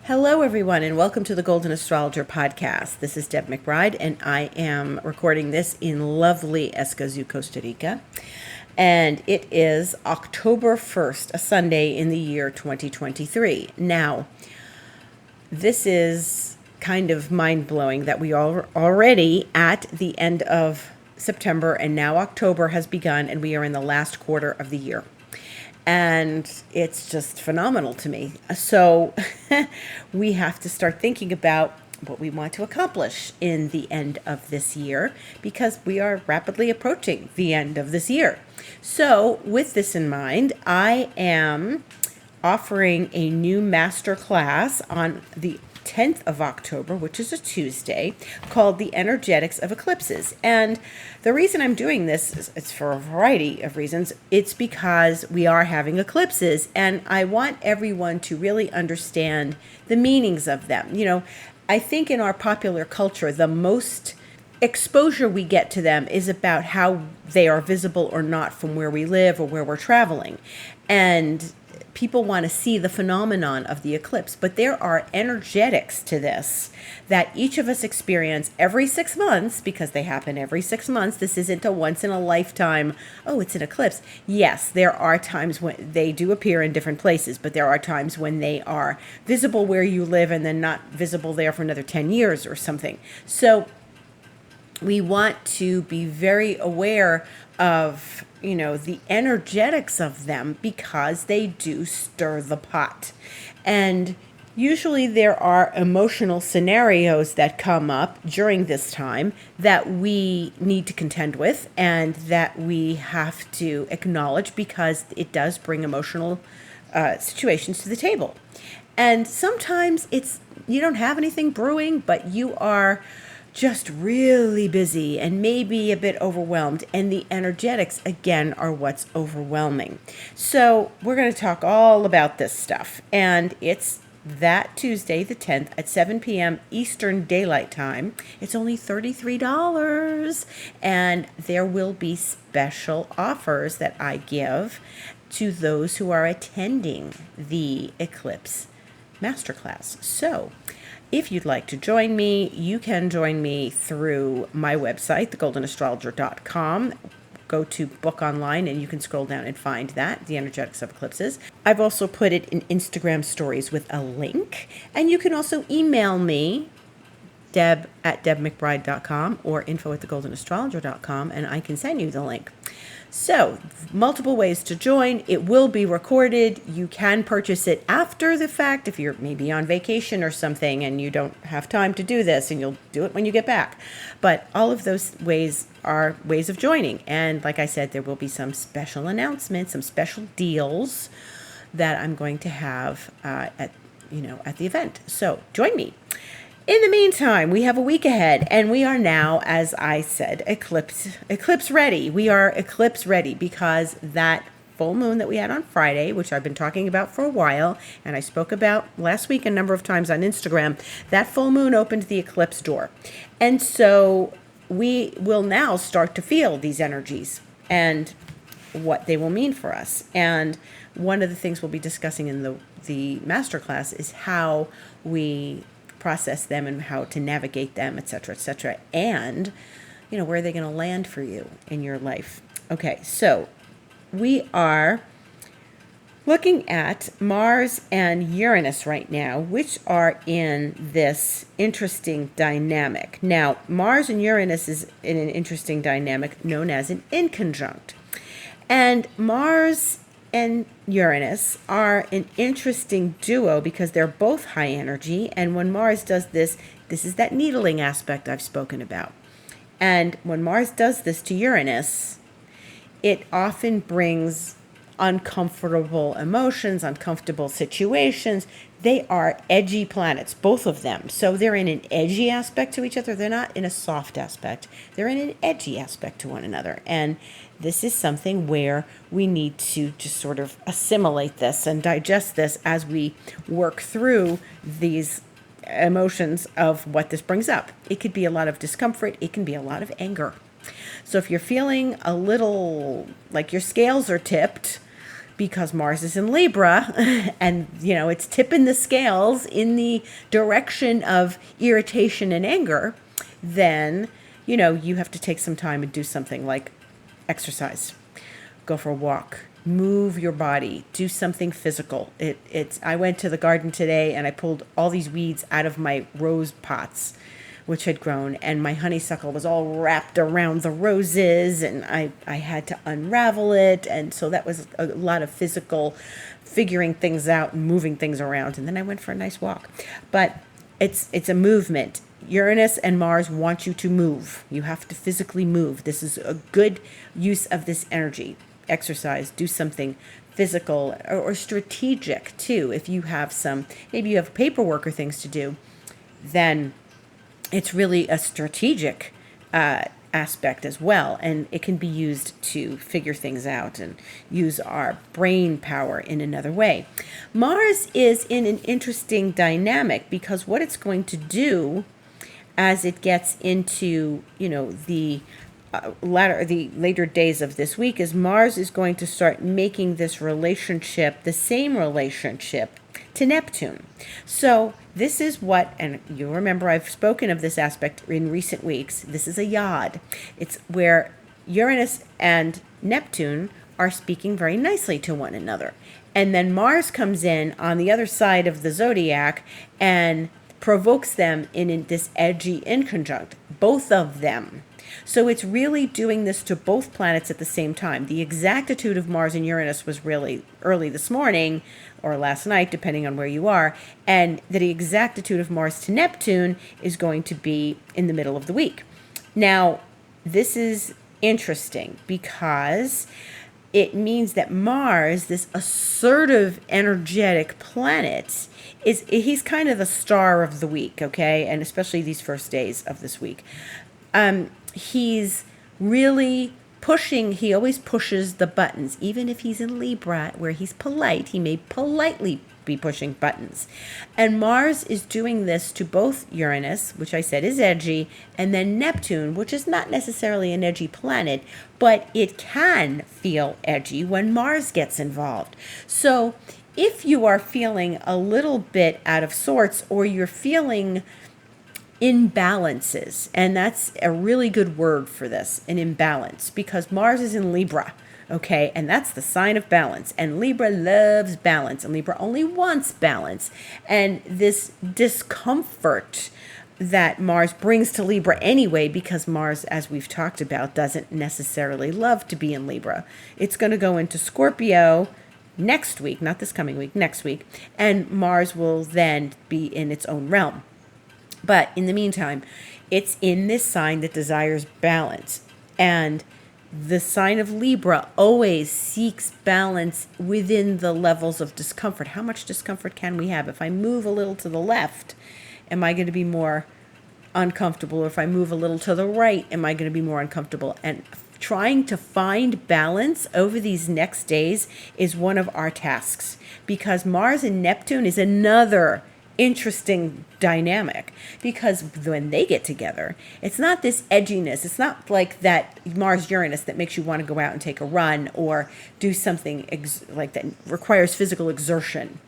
Hello, everyone, and welcome to the Golden Astrologer Podcast. This is Deb McBride, and I am recording this in lovely Escazú, Costa Rica. And it is October 1st, a Sunday in the year 2023. Now, this is kind of mind-blowing that we are already at the end of September, and now October has begun, and we are in the last quarter of the year. And it's just phenomenal to me. So we have to start thinking about what we want to accomplish in the end of this year, because we are rapidly approaching the end of this year. So with this in mind, I am offering a new master class on the 10th of October, which is a Tuesday, called The Energetics of Eclipses. And the reason I'm doing this is it's for a variety of reasons. It's because we are having eclipses, and I want everyone to really understand the meanings of them. You know, I think in our popular culture, the most exposure we get to them is about how they are visible or not from where we live or where we're traveling. And people want to see the phenomenon of the eclipse, but there are energetics to this that each of us experience every 6 months, because they happen every 6 months. This isn't a once in a lifetime, oh, it's an eclipse. Yes, there are times when they do appear in different places, but there are times when they are visible where you live and then not visible there for another 10 years or something. So we want to be very aware of, the energetics of them, because they do stir the pot. And usually there are emotional scenarios that come up during this time that we need to contend with and that we have to acknowledge, because it does bring emotional situations to the table. And sometimes you don't have anything brewing, but you are just really busy and maybe a bit overwhelmed, and the energetics again are what's overwhelming. So we're going to talk all about this stuff, and it's that Tuesday the 10th at 7 p.m. Eastern Daylight Time. It's only $33, and there will be special offers that I give to those who are attending the Eclipse Masterclass. So if you'd like to join me, you can join me through my website, thegoldenastrologer.com. Go to book online and you can scroll down and find that, The Energetics of Eclipses. I've also put it in Instagram stories with a link. And you can also email me, deb@debmcbride.com or info@thegoldenastrologer.com, and I can send you the link. So, multiple ways to join. It will be recorded. You can purchase it after the fact if you're maybe on vacation or something and you don't have time to do this, and you'll do it when you get back. But all of those ways are ways of joining. And like I said, there will be some special announcements, some special deals that I'm going to have at the event. So, join me. In the meantime, we have a week ahead, and we are now, as I said, eclipse ready. We are eclipse ready because that full moon that we had on Friday, which I've been talking about for a while, and I spoke about last week a number of times on Instagram, that full moon opened the eclipse door. And so we will now start to feel these energies and what they will mean for us. And one of the things we'll be discussing in the masterclass is how we process them and how to navigate them, etc., and where are they going to land for you in your life. Okay, so we are looking at Mars and Uranus right now, which are in this interesting dynamic. Now, Mars and Uranus is in an interesting dynamic known as an inconjunct, and Mars and Uranus are an interesting duo because they're both high energy. And when Mars does this is that needling aspect I've spoken about. And when Mars does this to Uranus, it often brings uncomfortable emotions, uncomfortable situations. They are edgy planets, both of them. So they're in an edgy aspect to each other. They're not in a soft aspect. They're in an edgy aspect to one another. And this is something where we need to just sort of assimilate this and digest this as we work through these emotions of what this brings up. It could be a lot of discomfort. It can be a lot of anger. So if you're feeling a little like your scales are tipped, because Mars is in Libra and, it's tipping the scales in the direction of irritation and anger, then, you have to take some time and do something like exercise, go for a walk, move your body, do something physical. I went to the garden today and I pulled all these weeds out of my rose pots, which had grown, and my honeysuckle was all wrapped around the roses, and I had to unravel it. And so that was a lot of physical figuring things out and moving things around. And then I went for a nice walk. But it's a movement. Uranus and Mars want you to move. You have to physically move. This is a good use of this energy. Exercise, do something physical or strategic too. If you have maybe you have paperwork or things to do, then it's really a strategic aspect as well. And it can be used to figure things out and use our brain power in another way. Mars is in an interesting dynamic because what it's going to do as it gets into, the later days of this week is Mars is going to start making this relationship, the same relationship, to Neptune. So this is and you'll remember I've spoken of this aspect in recent weeks. This is a yod. It's where Uranus and Neptune are speaking very nicely to one another. And then Mars comes in on the other side of the zodiac and provokes them in this edgy inconjunct, both of them. So it's really doing this to both planets at the same time. The exactitude of Mars and Uranus was really early this morning or last night, depending on where you are. And the exactitude of Mars to Neptune is going to be in the middle of the week. Now, this is interesting because it means that Mars, this assertive, energetic planet, he's kind of the star of the week, okay? And especially these first days of this week. He's really pushing, he always pushes the buttons. Even if he's in Libra, where he's polite, he may politely be pushing buttons. And Mars is doing this to both Uranus, which I said is edgy, and then Neptune, which is not necessarily an edgy planet, but it can feel edgy when Mars gets involved. So if you are feeling a little bit out of sorts, or you're feeling imbalances, and that's a really good word for this, an imbalance, because Mars is in Libra, okay, and that's the sign of balance, and Libra loves balance, and Libra only wants balance, and this discomfort that Mars brings to Libra anyway, because Mars, as we've talked about, doesn't necessarily love to be in Libra. It's going to go into Scorpio next week, not this coming week, next week, and Mars will then be in its own realm. But in the meantime, it's in this sign that desires balance. And the sign of Libra always seeks balance within the levels of discomfort. How much discomfort can we have? If I move a little to the left, am I going to be more uncomfortable? Or if I move a little to the right, am I going to be more uncomfortable? And trying to find balance over these next days is one of our tasks, because Mars and Neptune is another interesting dynamic, because when they get together, it's not this edginess. It's not like that Mars-Uranus that makes you want to go out and take a run or do something like that requires physical exertion.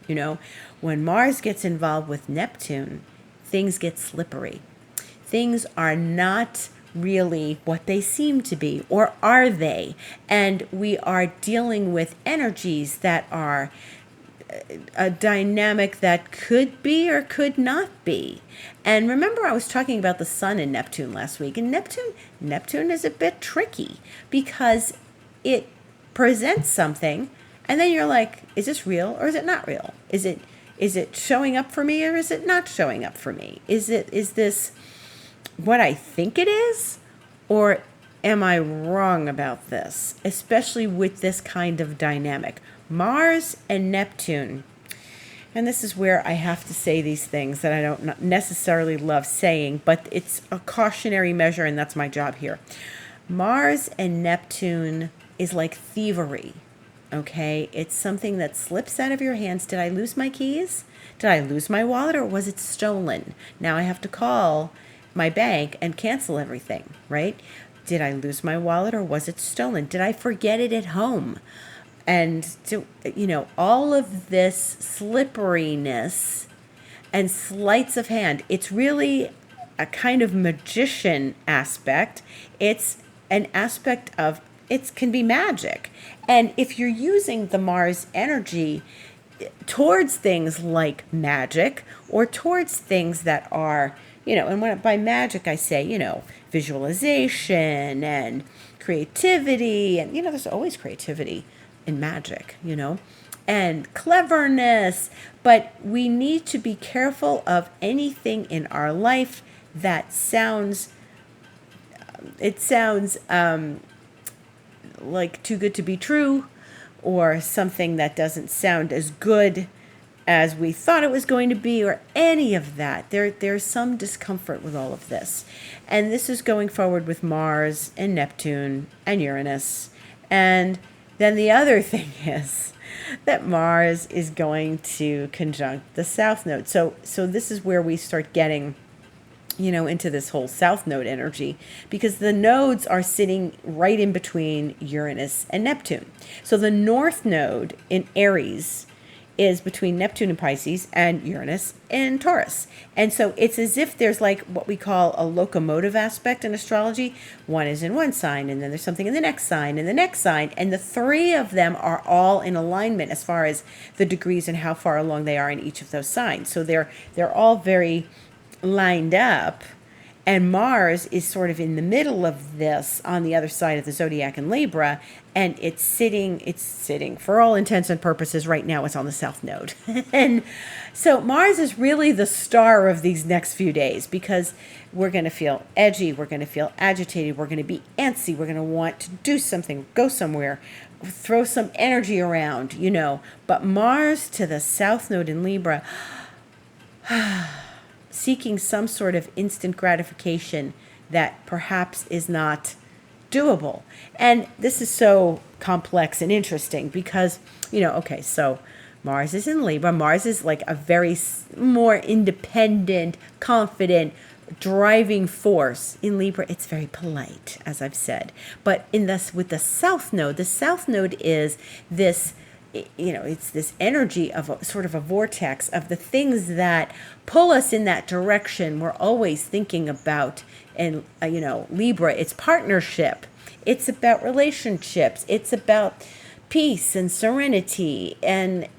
When Mars gets involved with Neptune, things get slippery. Things are not really what they seem to be, or are they? And we are dealing with energies that are a dynamic that could be or could not be. And remember, I was talking about the Sun in Neptune last week, and Neptune is a bit tricky because it presents something, and then you're like, is this real or is it not real? Is it showing up for me or is it not showing up for me? Is this what I think it is, or am I wrong about this? Especially with this kind of dynamic. Mars and Neptune, and this is where I have to say these things that I don't necessarily love saying, but it's a cautionary measure, and that's my job here. Mars and Neptune is like thievery, okay? It's something that slips out of your hands. Did I lose my keys? Did I lose my wallet, or was it stolen? Now I have to call my bank and cancel everything, right? Did I lose my wallet, or was it stolen? Did I forget it at home? And to, all of this slipperiness and sleights of hand, it's really a kind of magician aspect. It's an aspect of, it can be magic. And if you're using the Mars energy towards things like magic or towards things that are, and by magic I say, visualization and creativity, and, there's always creativity in magic, and cleverness, but we need to be careful of anything in our life that sounds like too good to be true, or something that doesn't sound as good as we thought it was going to be, or any of that. There's some discomfort with all of this. And this is going forward with Mars and Neptune and Uranus. And then the other thing is that Mars is going to conjunct the South Node. So this is where we start getting into this whole South Node energy, because the nodes are sitting right in between Uranus and Neptune. So the North Node in Aries is between Neptune in Pisces and Uranus in Taurus. And so it's as if there's like what we call a locomotive aspect in astrology. One is in one sign, and then there's something in the next sign, and the next sign, and the three of them are all in alignment as far as the degrees and how far along they are in each of those signs. So they're all very lined up, and Mars is sort of in the middle of this on the other side of the zodiac in Libra, and it's sitting for all intents and purposes right now. It's on the South Node. And so Mars is really the star of these next few days, because we're going to feel edgy, we're going to feel agitated, we're going to be antsy, we're going to want to do something, go somewhere, throw some energy around, but Mars to the South Node in Libra, seeking some sort of instant gratification that perhaps is not doable. And this is so complex and interesting because, so Mars is in Libra. Mars is like a very more independent, confident, driving force. In Libra, it's very polite, as I've said. But with the South Node is this, it's this energy of sort of a vortex of the things that pull us in that direction we're always thinking about. And, Libra, it's partnership. It's about relationships. It's about peace and serenity. And,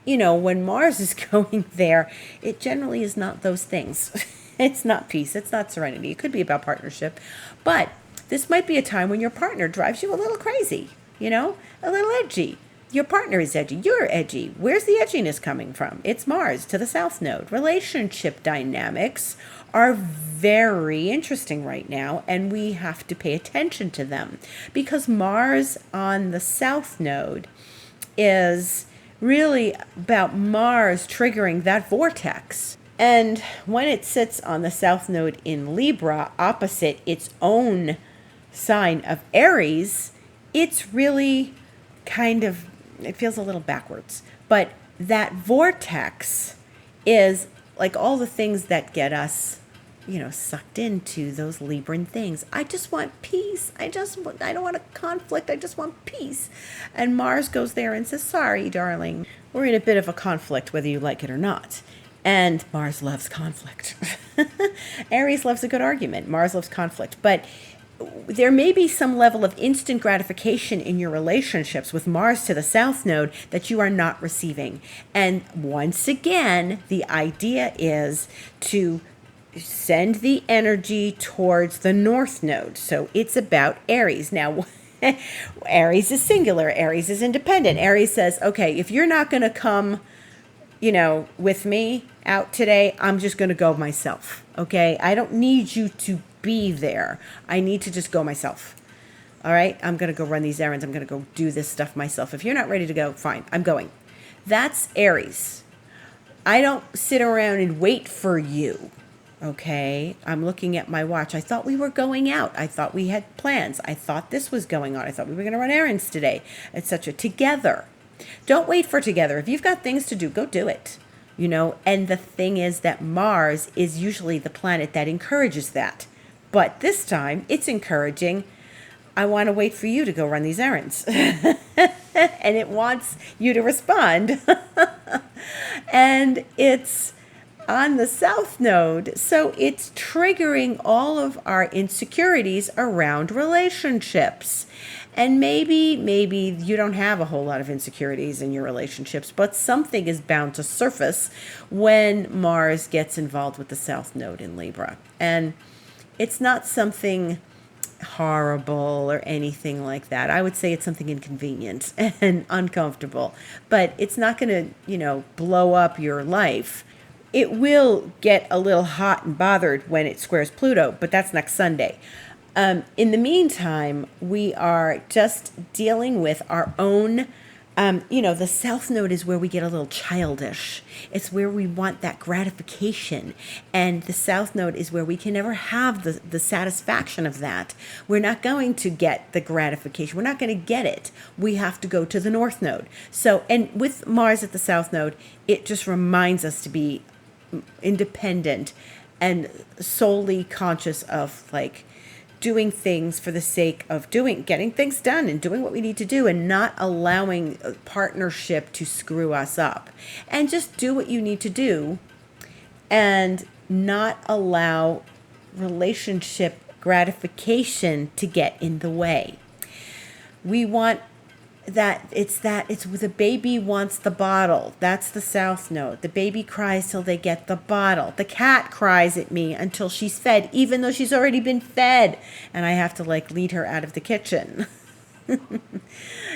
when Mars is going there, it generally is not those things. It's not peace. It's not serenity. It could be about partnership. But this might be a time when your partner drives you a little crazy, a little edgy. Your partner is edgy. You're edgy. Where's the edginess coming from? It's Mars to the South Node. Relationship dynamics are very interesting right now, and we have to pay attention to them, because Mars on the South Node is really about Mars triggering that vortex. And when it sits on the South Node in Libra, opposite its own sign of Aries, it's really it feels a little backwards. But that vortex is like all the things that get us, sucked into those Libran things. I just want peace. I don't want a conflict. I just want peace. And Mars goes there and says, sorry, darling, we're in a bit of a conflict, whether you like it or not. And Mars loves conflict. Aries loves a good argument. Mars loves conflict. But there may be some level of instant gratification in your relationships with Mars to the South Node that you are not receiving. And once again, the idea is to send the energy towards the North Node. So it's about Aries. Now, Aries is singular. Aries is independent. Aries says, okay, if you're not going to come, with me out today, I'm just going to go myself. Okay? I don't need you to be there. I need to just go myself. All right? I'm going to go run these errands. I'm going to go do this stuff myself. If you're not ready to go, fine. I'm going. That's Aries. I don't sit around and wait for you. Okay? I'm looking at my watch. I thought we were going out. I thought we had plans. I thought this was going on. I thought we were going to run errands today, etc. Together. Don't wait for together. If you've got things to do, go do it. And the thing is that Mars is usually the planet that encourages that. But this time, it's encouraging, I want to wait for you to go run these errands. and it wants you to respond. And it's on the South Node, so it's triggering all of our insecurities around relationships. And maybe you don't have a whole lot of insecurities in your relationships, but something is bound to surface when Mars gets involved with the South Node in Libra. And it's not something horrible or anything like that. I would say it's something inconvenient and uncomfortable, but it's not going to, blow up your life. It will get a little hot and bothered when it squares Pluto, but that's next Sunday. In the meantime, we are just dealing with our own, the South Node is where we get a little childish. It's where we want that gratification. And the South Node is where we can never have the satisfaction of that. We're not going to get the gratification. We're not going to get it. We have to go to the North Node. So, and with Mars at the South Node, it just reminds us to be independent and solely conscious of doing things for the sake of getting things done and doing what we need to do, and not allowing a partnership to screw us up. And just do what you need to do and not allow relationship gratification to get in the way. We want it's the baby wants the bottle. That's the South Node. The baby cries till they get the bottle. The cat cries at me until she's fed, even though she's already been fed, and I have to lead her out of the kitchen.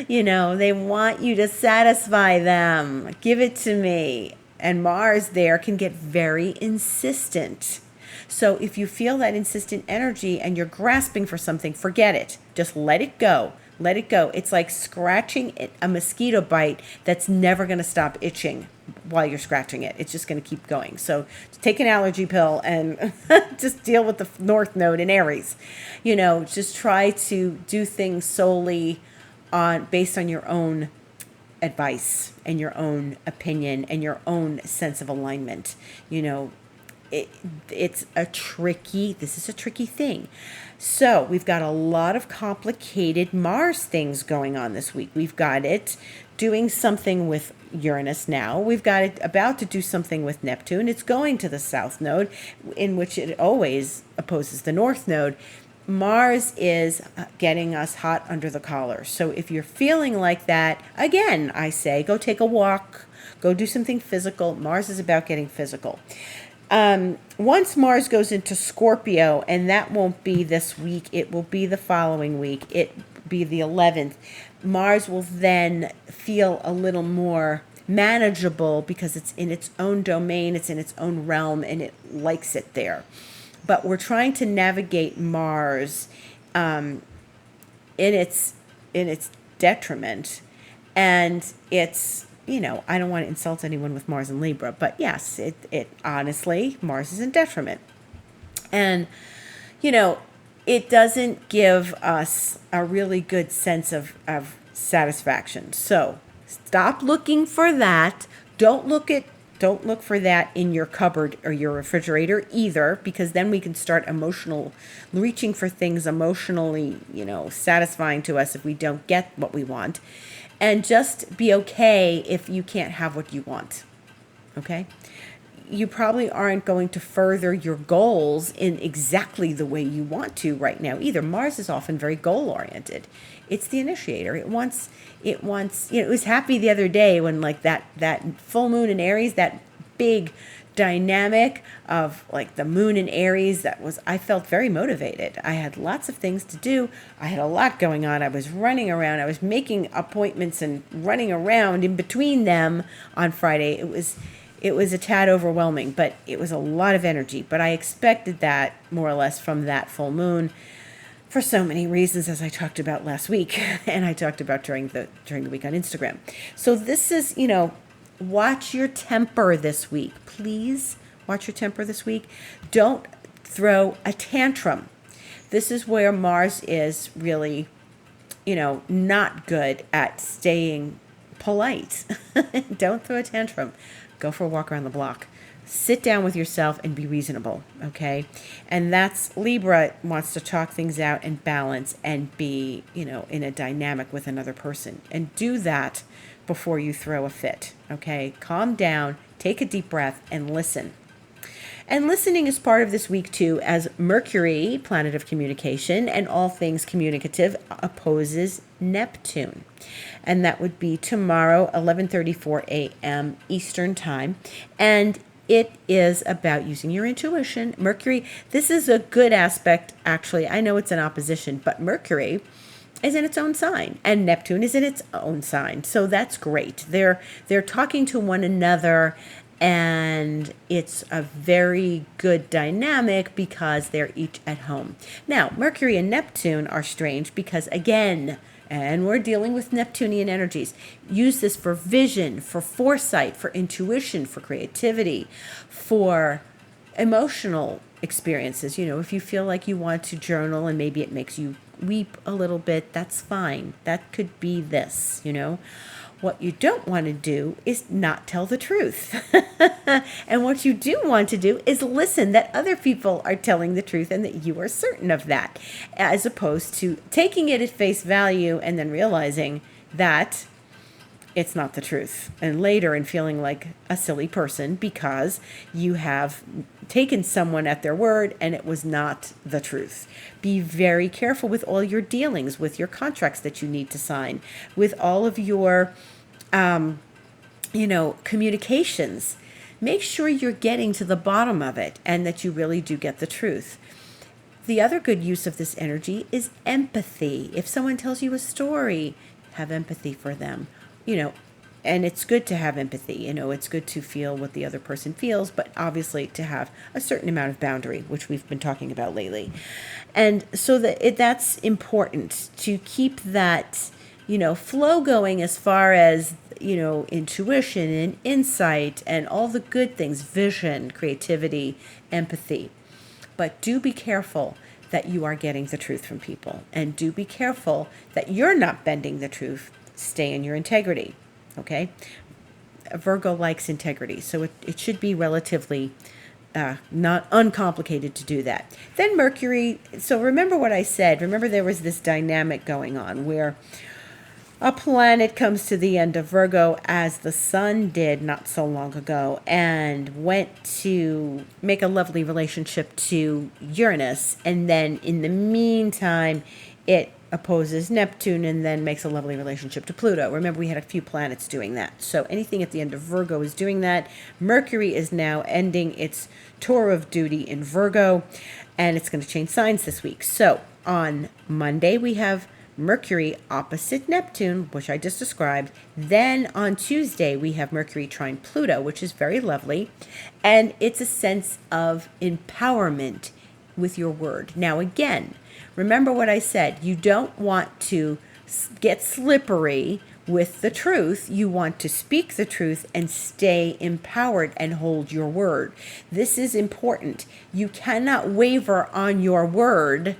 They want you to satisfy them. Give it to me. And Mars there can get very insistent. So if you feel that insistent energy and you're grasping for something, forget it. Just let it go. Let it go. It's like scratching a mosquito bite that's never going to stop itching while you're scratching it. It's just going to keep going. So take an allergy pill and just deal with the North Node in Aries. Just try to do things solely based on your own advice and your own opinion and your own sense of alignment. This is a tricky thing. So we've got a lot of complicated Mars things going on this week. We've got it doing something with Uranus now. We've got it about to do something with Neptune. It's going to the South Node, in which it always opposes the North Node. Mars is getting us hot under the collar. So if you're feeling like that, again, I say go take a walk, go do something physical. Mars is about getting physical. Once Mars goes into Scorpio, and that won't be this week, it will be the following week, it be the 11th, Mars will then feel a little more manageable because it's in its own domain, it's in its own realm, and it likes it there. But we're trying to navigate Mars in its detriment, and it's I don't want to insult anyone with Mars and Libra, but yes, it honestly, Mars is in detriment. And, it doesn't give us a really good sense of satisfaction. So stop looking for that. Don't look for that in your cupboard or your refrigerator either, because then we can start reaching for things emotionally, satisfying to us if we don't get what we want. And just be okay if you can't have what you want, okay? You probably aren't going to further your goals in exactly the way you want to right now either. Mars is often very goal-oriented. It's the initiator. It wants. It was happy the other day when that full moon in Aries, that big dynamic of the moon in Aries, I felt very motivated. I had lots of things to do. I had a lot going on. I was running around. I was making appointments and running around in between them on Friday. It was a tad overwhelming, but it was a lot of energy. But I expected that more or less from that full moon for so many reasons, as I talked about last week and I talked about during the week on Instagram. So this is, watch your temper this week. Please watch your temper this week. Don't throw a tantrum. This is where Mars is really, not good at staying polite. Don't throw a tantrum. Go for a walk around the block. sit down with yourself and be reasonable, okay? And that's Libra wants to talk things out and balance and be, in a dynamic with another person. And do that before you throw a fit, okay? Calm down, take a deep breath, and listen. And listening is part of this week too, as Mercury, planet of communication and all things communicative, opposes Neptune. And that would be tomorrow, 11:34 a.m. Eastern Time. And it is about using your intuition. Mercury, this is a good aspect, actually. I know it's an opposition, but Mercury is in its own sign and Neptune is in its own sign. So that's great. They're talking to one another, and it's a very good dynamic because they're each at home. Now, Mercury and Neptune are strange because, again, and we're dealing with Neptunian energies. Use this for vision, for foresight, for intuition, for creativity, for emotional experiences. If you feel like you want to journal and maybe it makes you weep a little bit, that's fine. That could be this. What you don't want to do is not tell the truth. And what you do want to do is listen that other people are telling the truth and that you are certain of that, as opposed to taking it at face value and then realizing that it's not the truth. And later and feeling like a silly person because you have taken someone at their word and it was not the truth. Be very careful with all your dealings, with your contracts that you need to sign, with all of your, communications. Make sure you're getting to the bottom of it and that you really do get the truth. The other good use of this energy is empathy. If someone tells you a story, have empathy for them. And it's good to have empathy. It's good to feel what the other person feels, but obviously to have a certain amount of boundary, which we've been talking about lately. And so that's important to keep that, flow going as far as, intuition and insight and all the good things, vision, creativity, empathy. But do be careful that you are getting the truth from people, and do be careful that you're not bending the truth. Stay in your integrity, okay? Virgo likes integrity, so it should be relatively not uncomplicated to do that. Then Mercury, so remember what I said. Remember there was this dynamic going on where a planet comes to the end of Virgo, as the sun did not so long ago, and went to make a lovely relationship to Uranus, and then in the meantime it opposes Neptune and then makes a lovely relationship to Pluto. Remember, we had a few planets doing that. So anything at the end of Virgo is doing that. Mercury is now ending its tour of duty in Virgo, and it's going to change signs this week. So on Monday, we have Mercury opposite Neptune, which I just described. Then on Tuesday, we have Mercury trine Pluto, which is very lovely. And it's a sense of empowerment with your word. Now, again, remember what I said. You don't want to get slippery with the truth. You want to speak the truth and stay empowered and hold your word. This is important. You cannot waver on your word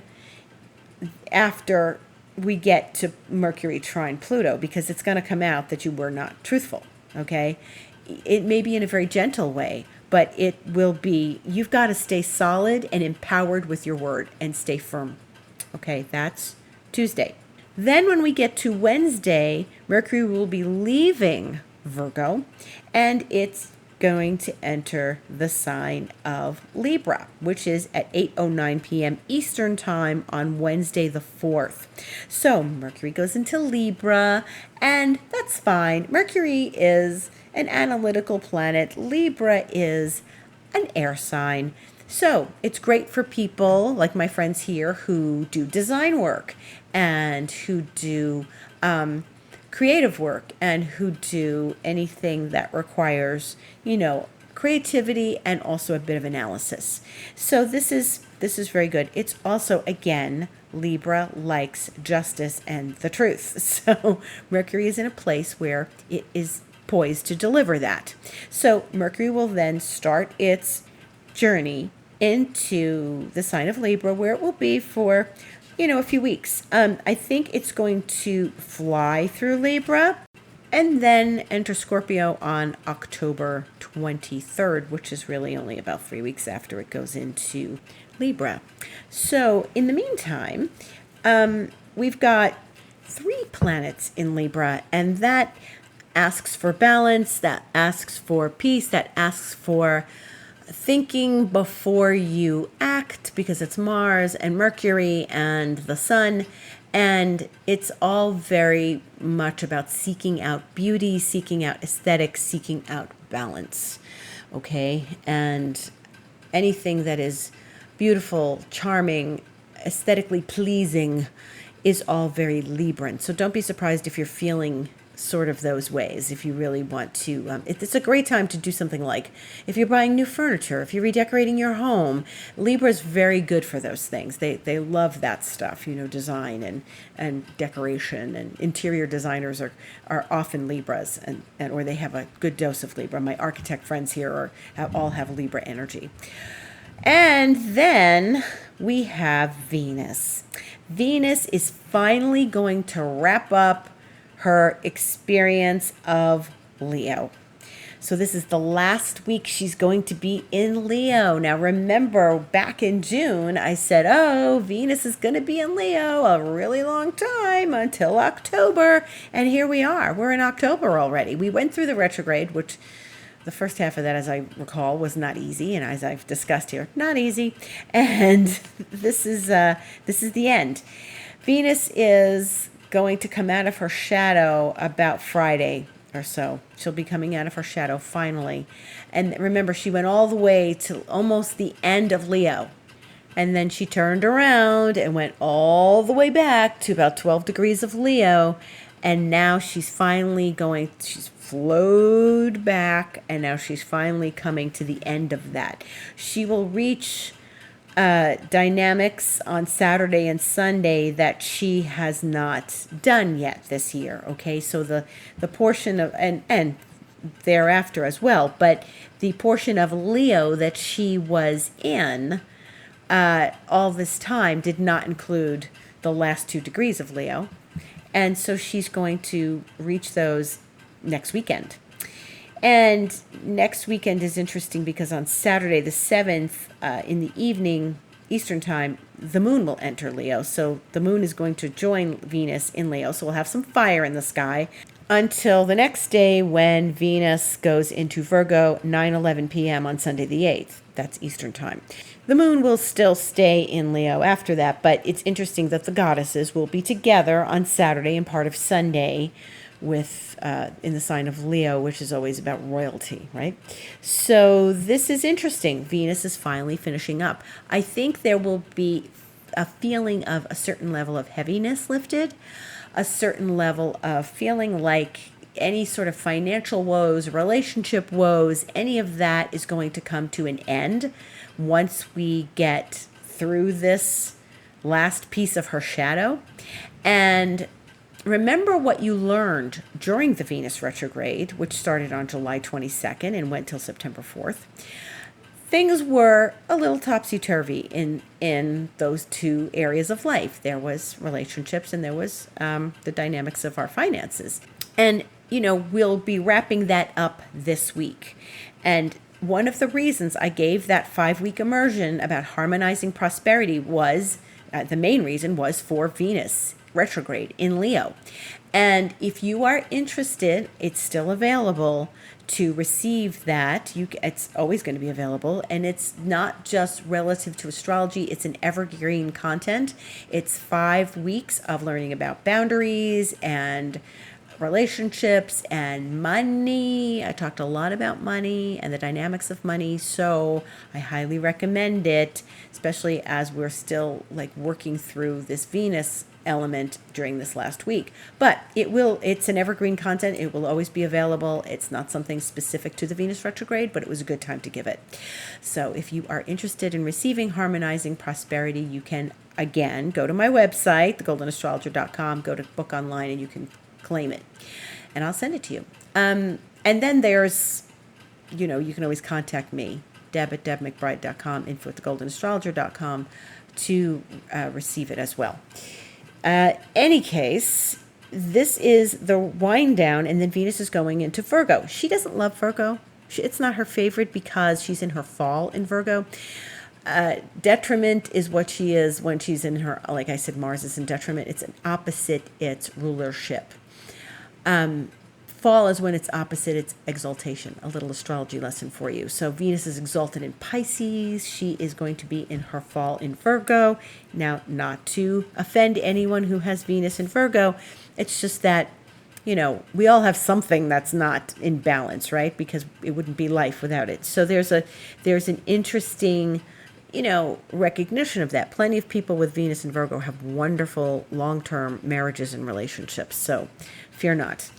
after we get to Mercury trine Pluto, because it's going to come out that you were not truthful, okay? It may be in a very gentle way, but it will be, you've got to stay solid and empowered with your word and stay firm. Okay, that's Tuesday. Then when we get to Wednesday, Mercury will be leaving Virgo, and it's going to enter the sign of Libra, which is at 8:09 p.m. Eastern Time on Wednesday the 4th. So Mercury goes into Libra, and that's fine. Mercury is an analytical planet. Libra is an air sign. So it's great for people like my friends here who do design work and who do creative work and who do anything that requires, creativity and also a bit of analysis. So this is very good. It's also, again, Libra likes justice and the truth. So Mercury is in a place where it is poised to deliver that. So Mercury will then start its journey into the sign of Libra, where it will be for, a few weeks. I think it's going to fly through Libra, and then enter Scorpio on October 23rd, which is really only about 3 weeks after it goes into Libra. So in the meantime, we've got 3 planets in Libra, and that asks for balance, that asks for peace, that asks for thinking before you act, because it's Mars and Mercury and the Sun, and it's all very much about seeking out beauty, seeking out aesthetics, seeking out balance, okay? And anything that is beautiful, charming, aesthetically pleasing is all very Libran. So don't be surprised if you're feeling sort of those ways. If you really want to, it's a great time to do something like if you're buying new furniture, if you're redecorating your home. Libra is very good for those things. They love that stuff, design and decoration, and interior designers are often Libras, and or they have a good dose of Libra. My architect friends here all have Libra energy. And then we have Venus. Venus is finally going to wrap up her experience of Leo. So this is the last week she's going to be in Leo. Now remember, back in June, I said, Venus is going to be in Leo a really long time, until October. And here we are. We're in October already. We went through the retrograde, which the first half of that, as I recall, was not easy. And as I've discussed here, not easy. And this is the end. Venus is going to come out of her shadow about Friday or so. She'll be coming out of her shadow finally. And remember, she went all the way to almost the end of Leo. And then she turned around and went all the way back to about 12 degrees of Leo. And now she's flowed back, and now she's finally coming to the end of that. She will reach dynamics on Saturday and Sunday that she has not done yet this year. Okay, so the portion of and thereafter as well, but the portion of Leo that she was in all this time did not include the last 2 degrees of Leo, and so she's going to reach those next weekend. And next weekend is interesting because on Saturday the 7th in the evening Eastern time, the moon will enter Leo. So the moon is going to join Venus in Leo. So we'll have some fire in the sky until the next day when Venus goes into Virgo, 9:11 p.m. on Sunday the 8th. That's Eastern time. The moon will still stay in Leo after that, but it's interesting that the goddesses will be together on Saturday and part of Sunday with in the sign of Leo, which is always about royalty, right? So this is interesting. Venus is finally finishing up. I think there will be a feeling of a certain level of heaviness lifted, a certain level of feeling like any sort of financial woes, relationship woes, any of that is going to come to an end once we get through this last piece of her shadow. And remember what you learned during the Venus retrograde, which started on July 22nd and went till September 4th. Things were a little topsy-turvy in those 2 areas of life. There was relationships and there was the dynamics of our finances. And, we'll be wrapping that up this week. And one of the reasons I gave that 5-week immersion about harmonizing prosperity was, the main reason was for Venus retrograde in Leo. And if you are interested, it's still available to receive that. It's always going to be available, and it's not just relative to astrology, it's an evergreen content. It's 5 weeks of learning about boundaries and relationships and money. I talked a lot about money and the dynamics of money, so I highly recommend it, especially as we're still working through this Venus element during this last week. But it's an evergreen content. It will always be available. It's not something specific to the Venus retrograde, but it was a good time to give it. So if you are interested in receiving Harmonizing Prosperity, you can, again, go to my website, thegoldenastrologer.com, go to book online, and you can claim it. And I'll send it to you. And then there's, you can always contact me, deb@debmcbride.com, info@thegoldenastrologer.com to receive it as well. Any case, this is the wind down, and then Venus is going into Virgo. She doesn't love Virgo. It's not her favorite because she's in her fall in Virgo. Detriment is what she is when she's in her, like I said, Mars is in detriment. It's an opposite, it's rulership. Fall is when it's opposite, it's exaltation. A little astrology lesson for you. So Venus is exalted in Pisces. She is going to be in her fall in Virgo. Now, not to offend anyone who has Venus in Virgo, it's just that, we all have something that's not in balance, right? Because it wouldn't be life without it. So there's an interesting, recognition of that. Plenty of people with Venus and Virgo have wonderful long-term marriages and relationships. So fear not.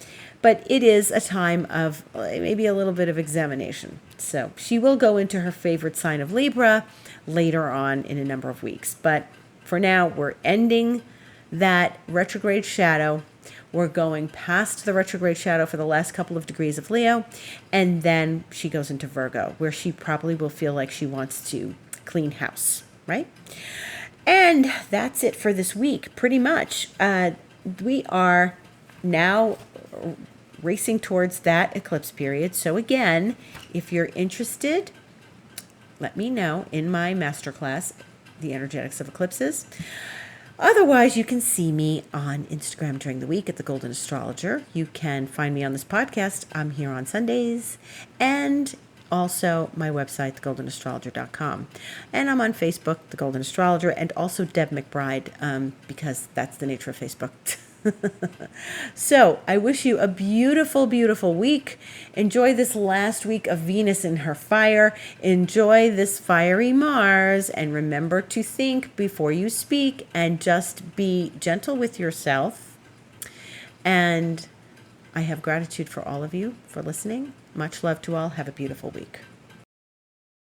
But it is a time of maybe a little bit of examination. So she will go into her favorite sign of Libra later on in a number of weeks. But for now, we're ending that retrograde shadow. We're going past the retrograde shadow for the last couple of degrees of Leo. And then she goes into Virgo, where she probably will feel like she wants to clean house, right? And that's it for this week, pretty much. We are now racing towards that eclipse period. So again, if you're interested, let me know in my masterclass, The Energetics of Eclipses. Otherwise, you can see me on Instagram during the week at The Golden Astrologer. You can find me on this podcast. I'm here on Sundays. And also my website, thegoldenastrologer.com. And I'm on Facebook, The Golden Astrologer, and also Deb McBride, because that's the nature of Facebook. So I wish you a beautiful, beautiful week. Enjoy this last week of Venus in her fire. Enjoy this fiery Mars. And remember to think before you speak and just be gentle with yourself. And I have gratitude for all of you for listening. Much love to all. Have a beautiful week.